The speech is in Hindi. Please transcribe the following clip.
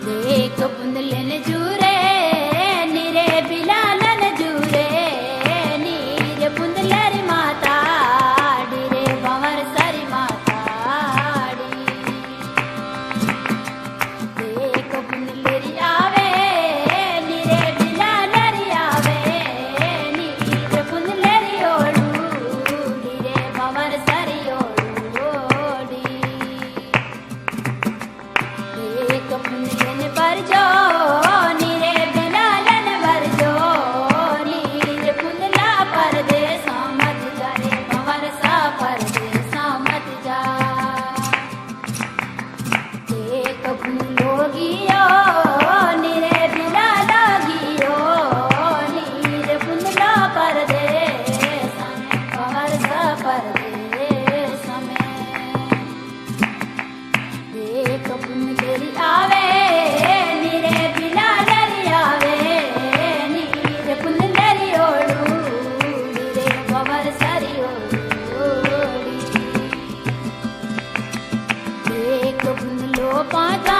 देख बुंदलन जूरे नीरे बिलालन जूरे नीर बुंदलरी माता डीरे भंवर सरी माता देख बुंदलरी आवे नीरे बिलालरी आवे नीर बुंदलरी ओडू डीरे भंवर सरी ओडी देख बुंदलन बरजो नीरे बिलालन बरजो नीर बुंदला परदेसा मत जा रे भंवर सा परदेसा मत जा देख बुंदलोगियो नीरे बिलाला गियो नीर बुंदला परदेसा भंवर सा परदेसा में देख बुंदली आवे नीरे बिलालरी आवे नीर बुंदलरी ओडू नीरे भंवर सरी ओडी देख बुंदलो पाता